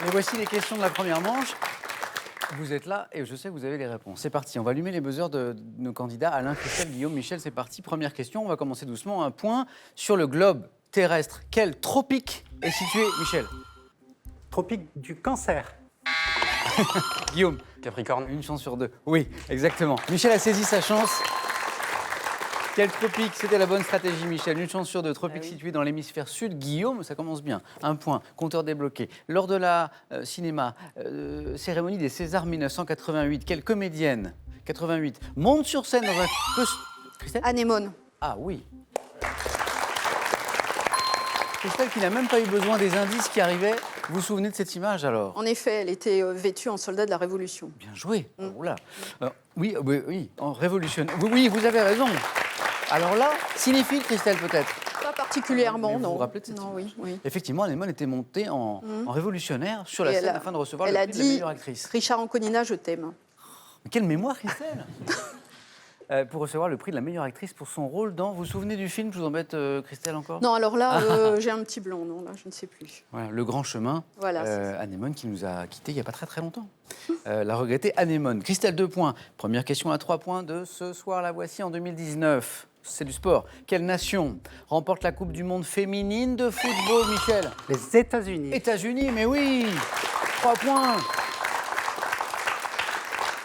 Mais voici les questions de la première manche. Vous êtes là et je sais que vous avez les réponses. C'est parti, on va allumer les buzzers de nos candidats. Alain, Christelle, Guillaume, Michel, c'est parti. Première question, on va commencer doucement. Un point sur le globe terrestre. Quel tropique est situé, Michel? Tropique du Cancer. Guillaume? Capricorne. Une chance sur deux. Oui, exactement. Michel a saisi sa chance. Quel tropique? C'était la bonne stratégie, Michel. Une chance sur deux. Tropique situé dans l'hémisphère sud. Guillaume, ça commence bien. Un point. Compteur débloqué. Lors de la cérémonie des Césars 1988, quelle comédienne, 88, monte sur scène dans un Christelle? Anémone. Ah oui. Christelle qui n'a même pas eu besoin des indices qui arrivaient. Vous vous souvenez de cette image alors? En effet, elle était vêtue en soldat de la Révolution. Bien joué. Oula. Oui, en révolutionnaire. Oui, vous avez raison. Alors là, cinéphile, Christelle, peut-être? Pas particulièrement, Mais vous non. vous rappelez de cette Non, image? oui. Effectivement, Anémone était montée en révolutionnaire sur la Et scène elle a- afin de recevoir Elle le a prix de la dit meilleure actrice. Richard Anconina, je t'aime. Mais quelle mémoire, Christelle. Pour recevoir le prix de la meilleure actrice pour son rôle dans... Vous vous souvenez du film? Je vous embête, Christelle, encore? Non, alors là, j'ai un petit blanc, non, là, je ne sais plus. Voilà, Le Grand Chemin. Voilà, c'est ça. Anémone qui nous a quittés il n'y a pas très longtemps. La regrettée Anémone. Christelle, 2 points. Première question à 3 points de ce soir. La voici en 2019. C'est du sport. Quelle nation remporte la Coupe du Monde féminine de football, Michel? Les États-Unis. États-Unis, mais oui. 3 points.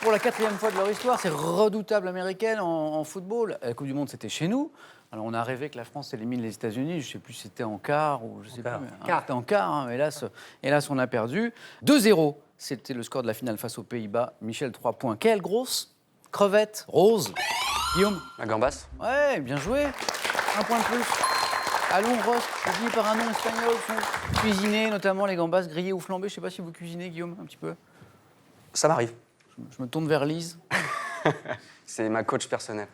Pour la 4e fois de leur histoire, c'est redoutable américaine en football. La Coupe du Monde, c'était chez nous. Alors, on a rêvé que la France élimine les États-Unis. Je ne sais plus si c'était en quart ou je sais plus. C'était en quart. Hein. Hélas, on a perdu. 2-0. C'était le score de la finale face aux Pays-Bas. Michel, 3 points. Quelle grosse crevette rose. Guillaume? La gambasse. Ouais, bien joué. 1 point de plus. Allons, roast, désigné par un nom espagnol, sont cuisinés, notamment les gambas grillées ou flambées. Je ne sais pas si vous cuisinez, Guillaume, un petit peu. Ça m'arrive. Je me tourne vers Lise. C'est ma coach personnelle.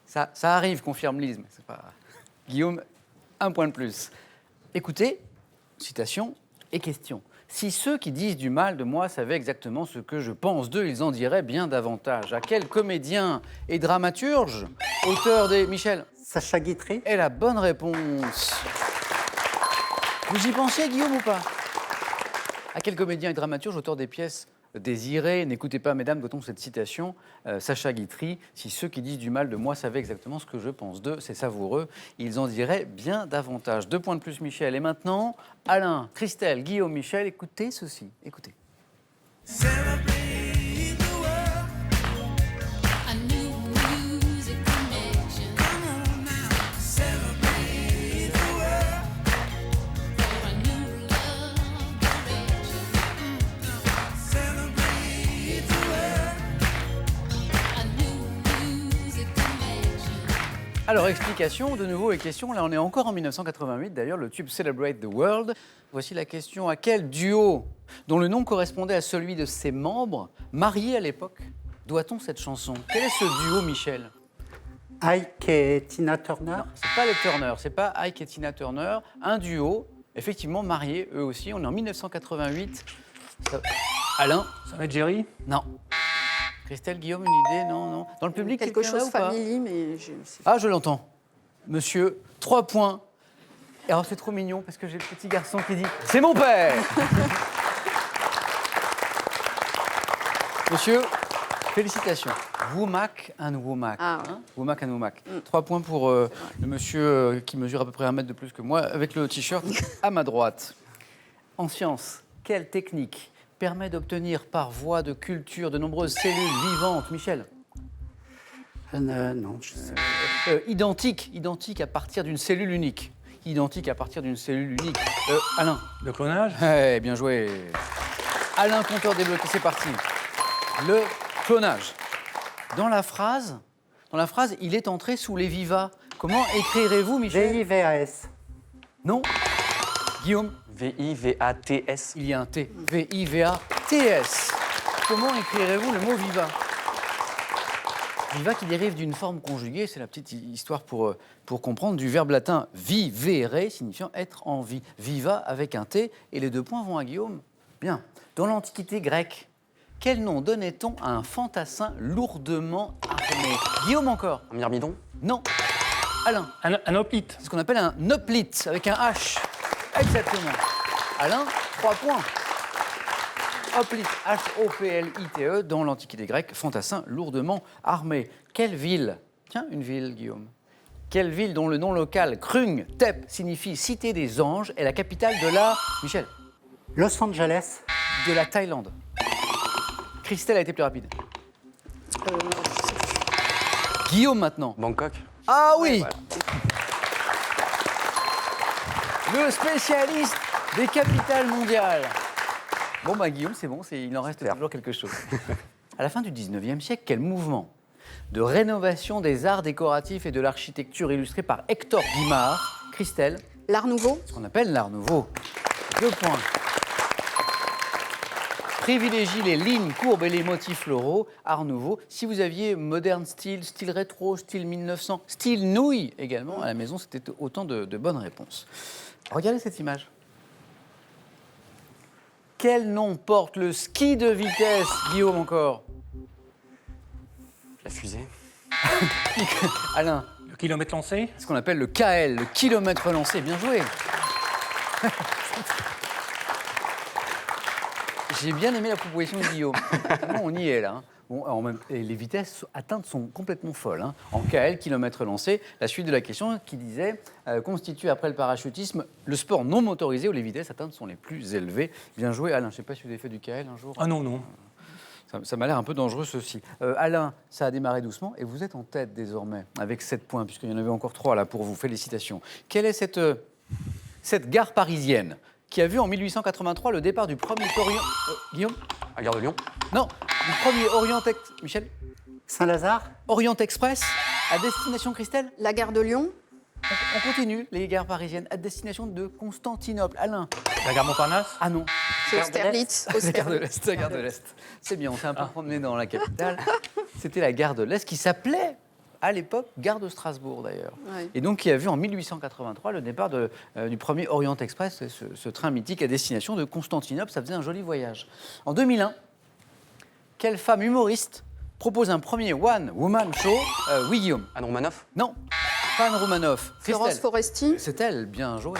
Ça arrive, confirme Lise, mais c'est pas... Guillaume, 1 point de plus. Écoutez, citation et question. Si ceux qui disent du mal de moi savaient exactement ce que je pense d'eux, ils en diraient bien davantage. À quel comédien et dramaturge, auteur des... Michel? Sacha Guitry. Et la bonne réponse. Vous y pensiez, Guillaume, ou pas? À quel comédien et dramaturge, auteur des pièces Désiré, n'écoutez pas, mesdames, doit-on cette citation, Sacha Guitry, si ceux qui disent du mal de moi savaient exactement ce que je pense d'eux, c'est savoureux, ils en diraient bien davantage. 2 points de plus, Michel. Et maintenant, Alain, Christelle, Guillaume, Michel, écoutez ceci, écoutez. Alors, explication, de nouveau, et question. Là, on est encore en 1988, d'ailleurs, le tube Celebrate the World. Voici la question. À quel duo, dont le nom correspondait à celui de ses membres, mariés à l'époque, doit-on cette chanson? Quel est ce duo, Michel? Ike et Tina Turner. Non, c'est pas les Turner, c'est pas Ike et Tina Turner. Un duo, effectivement, mariés, eux aussi. On est en 1988. Alain? Sam et Jerry? Non. Christelle, Guillaume, une idée? Non. Dans le public, Quelque quelqu'un là chose ou pas? famille, mais je ne sais Ah, je l'entends. Monsieur, 3 points. Et alors, c'est trop mignon parce que j'ai le petit garçon qui dit « C'est mon père !» Monsieur, félicitations. Womack and Womack. Ah, ouais. Womack and Womack. 3 points pour le monsieur qui mesure à peu près 1 mètre de plus que moi, avec le t-shirt à ma droite. En science, quelle technique permet d'obtenir par voie de culture de nombreuses cellules vivantes, Michel? Non, je sais. Identique à partir d'une cellule unique. Identique à partir d'une cellule unique. Alain? Le clonage? Ouais, bien joué. Alain, compteur débloqué, c'est parti. Le clonage. Dans la phrase, il est entré sous les vivas. Comment écrirez-vous, Michel? VIVAS. Non. Guillaume? V-I-V-A-T-S. Il y a un T. V-I-V-A-T-S. Comment écrirez-vous le mot viva? Viva qui dérive d'une forme conjuguée, c'est la petite histoire pour comprendre, du verbe latin vivere, signifiant être en vie. Viva avec un T, et les 2 points vont à Guillaume. Bien. Dans l'Antiquité grecque, quel nom donnait-on à un fantassin lourdement armé? Guillaume encore? Un myrmidon? Non. Alain? Un hoplite? C'est ce qu'on appelle un hoplite, avec un H. Exactement. Alain, 3 points. Hoplite, Hoplite, dans l'Antiquité grecque, fantassin lourdement armé. Quelle ville? Tiens, une ville, Guillaume. Quelle ville dont le nom local, Krung Thep, signifie cité des anges, est la capitale de la... Michel, Los Angeles. de la Thaïlande. Christelle a été plus rapide. Je sais plus. Guillaume maintenant. Bangkok. Ah oui, Voilà. le spécialiste des capitales mondiales. Bon, bah Guillaume, c'est bon, il en reste Super. toujours quelque chose. À la fin du 19e siècle, quel mouvement de rénovation des arts décoratifs et de l'architecture illustré par Hector Guimard, Christelle, L'Art Nouveau. ce qu'on appelle l'Art Nouveau. 2 points. Privilégie les lignes courbes et les motifs floraux, Art Nouveau. Si vous aviez moderne style, style rétro, style 1900, style nouille également, à la maison, c'était autant de bonnes réponses. Regardez cette image. Quel nom porte le ski de vitesse, Guillaume encore? La fusée. Alain, Le kilomètre lancé. ce qu'on appelle le KL, le kilomètre lancé. Bien joué. J'ai bien aimé la proposition de Guillaume. Nous, on y est là. Hein. Bon, et les vitesses atteintes sont complètement folles. Hein. En KL, kilomètre lancé, la suite de la question qui disait constitue après le parachutisme le sport non motorisé où les vitesses atteintes sont les plus élevées. Bien joué, Alain. Je ne sais pas si vous avez fait du KL un jour. Ah non, non. Ça m'a l'air un peu dangereux, ceci. Alain, ça a démarré doucement et vous êtes en tête désormais, avec 7 points, puisqu'il y en avait encore 3 là pour vous. Félicitations. Quelle est cette gare parisienne qui a vu en 1883 le départ du premier Orient... Guillaume? À Gare de Lyon. Non, du premier Michel? Saint-Lazare. Orient Express, à destination Christelle? La gare de Lyon. On continue, les gares parisiennes, à destination de Constantinople. Alain? La gare Montparnasse. Ah non. C'est Gare de Austerlitz. La gare de l'Est, la gare de l'Est. C'est bien, on s'est un peu promené dans la capitale. C'était la gare de l'Est qui s'appelait, à l'époque, gare de Strasbourg d'ailleurs. Ouais. Et donc qui a vu en 1883 le départ du premier Orient Express, ce train mythique à destination de Constantinople. Ça faisait un joli voyage. En 2001, quelle femme humoriste propose un premier one-woman show? Oui, Guillaume. Anne Romanoff. Non, pas Anne Romanoff. Florence Christelle. Foresti. C'est elle, bien joué.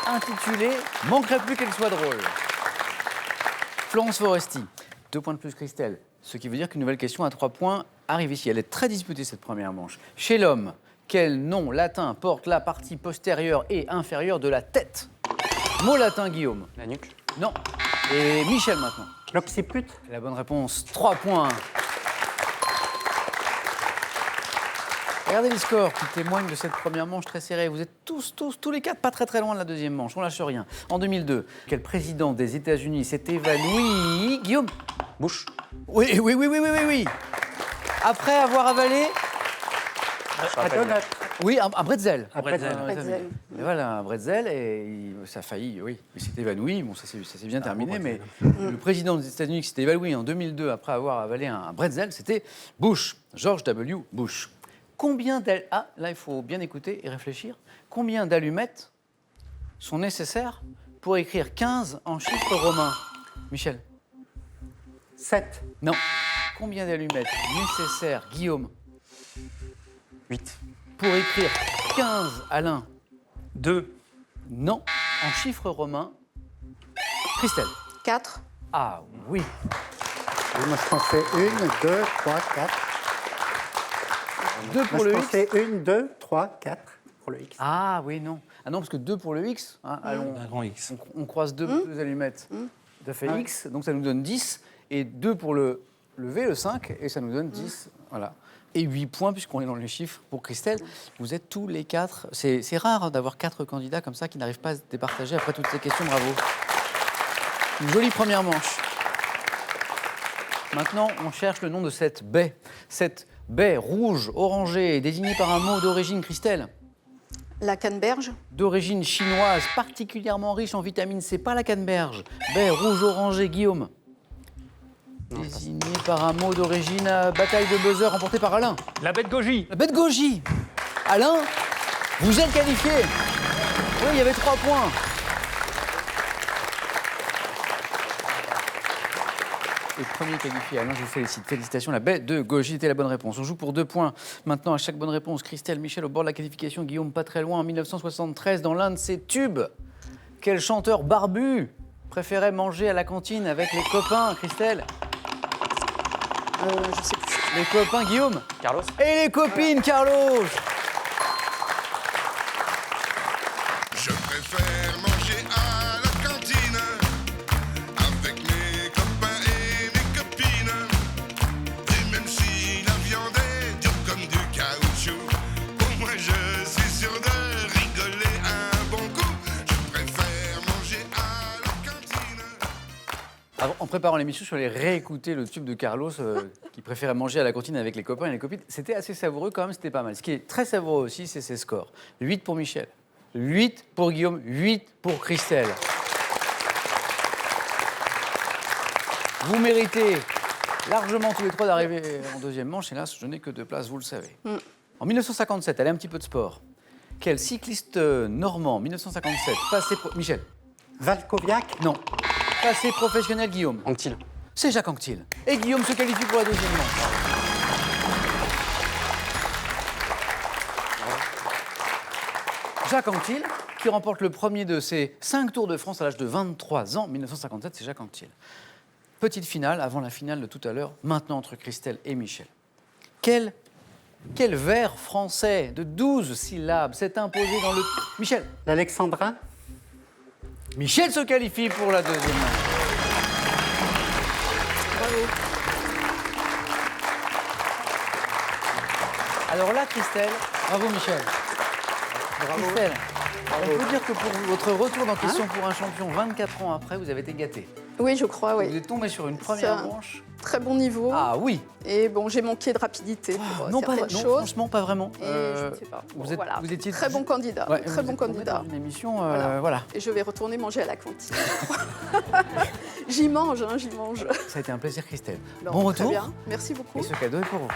Intitulée Manquerait plus qu'elle soit drôle. Florence Foresti. 2 points de plus, Christelle. Ce qui veut dire qu'une nouvelle question à 3 points arrive ici. Elle est très disputée, cette première manche. Chez l'homme, quel nom latin porte la partie postérieure et inférieure de la tête? Mot latin, Guillaume. La nuque. Non. Et Michel, maintenant. L'occiput. La bonne réponse, 3 points. Regardez les scores qui témoignent de cette première manche très serrée. Vous êtes tous les 4 pas très loin de la deuxième manche. On lâche rien. En 2002, quel président des États-Unis s'est évanoui? Guillaume? Bush. Oui. Après avoir avalé, Un donut. oui, un bretzel. Un bretzel. Bretzel. Et voilà, un bretzel, et ça a failli, oui. Il s'est évanoui, bon, ça s'est bien terminé, bon mais bretzel. le président des États-Unis qui s'était évanoui en 2002 après avoir avalé un bretzel, c'était Bush, George W. Bush. Combien d'allumettes, ah, là il faut bien écouter et réfléchir, combien d'allumettes sont nécessaires pour écrire 15 en chiffres romains? Michel? 7. Non. Combien d'allumettes nécessaires, Guillaume, 8. pour écrire 15, Alain? 2. Non. En chiffres romains, Christelle? 4. Ah oui. Et moi, je pensais 1, 2, 3, 4. 2 Moi, pour je le X. pensais 1, 2, 3, 4 pour le X. Ah oui, non. Ah non, parce que 2 pour le X, hein, allons, Un grand X. on croise deux allumettes. Ça fait Ah. X, donc ça nous donne 10. Et 2 pour le V, le 5, et ça nous donne 10. Voilà. Et 8 points, puisqu'on est dans les chiffres. Pour Christelle, vous êtes tous les 4. C'est rare hein, d'avoir 4 candidats comme ça qui n'arrivent pas à se départager après toutes ces questions. Bravo. Une jolie première manche. Maintenant, on cherche le nom de cette baie. Cette baie rouge, orangée, est désignée par un mot d'origine, Christelle? La canneberge. D'origine chinoise, particulièrement riche en vitamine C, pas la canneberge. Baie rouge orangée, Guillaume. Désignée par un mot d'origine, bataille de buzzer remportée par Alain. La bête goji. La bête Goji. Alain, vous êtes qualifié. Oui, il y avait 3 points. Et premier qualifié, Alain, je vous félicite. Félicitations, la baie de Goji était la bonne réponse. On joue pour 2 points. Maintenant, à chaque bonne réponse, Christelle, Michel au bord de la qualification, Guillaume pas très loin, en 1973, dans l'un de ses tubes. Quel chanteur barbu préférait manger à la cantine avec les copains, Christelle? Je sais plus. Les copains, Guillaume? Carlos. Et les copines, Carlos? Je préfère manger à la cantine avec mes copains et mes copines. Et même si la viande est dure comme du caoutchouc, pour moi je suis sûr de rigoler un bon coup. Je préfère manger à la cantine. En préparant l'émission, je suis allé réécouter le tube de Carlos qui préférait manger à la cantine avec les copains et les copines. C'était assez savoureux quand même, c'était pas mal. Ce qui est très savoureux aussi, c'est ses scores. 8 pour Michel, 8 pour Guillaume, 8 pour Christelle. Vous méritez largement tous les trois d'arriver en deuxième manche. Hélas, je n'ai que 2 places, vous le savez. En 1957, allez, un petit peu de sport. Quel cycliste normand, 1957, passé... Michel? Valkoviak. Non. Passé professionnel, Guillaume? Anctil. C'est Jacques Anquetil. Et Guillaume se qualifie pour la deuxième manche. Jacques Anquetil, qui remporte le premier de ses 5 Tours de France à l'âge de 23 ans. 1957, c'est Jacques Anquetil. Petite finale, avant la finale de tout à l'heure, maintenant entre Christelle et Michel. Quel vers français de 12 syllabes s'est imposé dans le... Michel. L'Alexandrin. Michel se qualifie pour la deuxième manche. Alors là, Christelle, bravo Michel. Bravo. Christelle, on peut dire que pour votre retour dans Question pour un champion 24 ans après, vous avez été gâté. Oui, je crois, Vous oui. êtes tombé sur une première Ça- manche. Très bon niveau. Ah oui. Et bon, j'ai manqué de rapidité pour Non, pas, certaines non, choses. franchement, pas vraiment. Et je ne sais pas. Bon, voilà. Vous étiez très bon candidat. Ouais, très vous bon êtes tombé candidat. dans une émission, Voilà. voilà. Et je vais retourner manger à la cantine. J'y mange, hein, j'y mange. Ça a été un plaisir, Christelle. Non, bon très retour. bien. Merci beaucoup. Et ce cadeau est pour vous.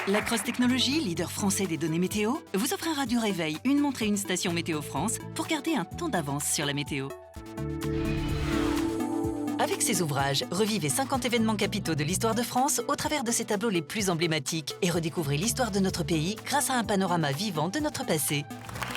La Cross Technologie, leader français des données météo, vous offrira du réveil, une montre et une station Météo France pour garder un temps d'avance sur la météo. Avec ses ouvrages, revivez 50 événements capitaux de l'histoire de France au travers de ses tableaux les plus emblématiques et redécouvrez l'histoire de notre pays grâce à un panorama vivant de notre passé.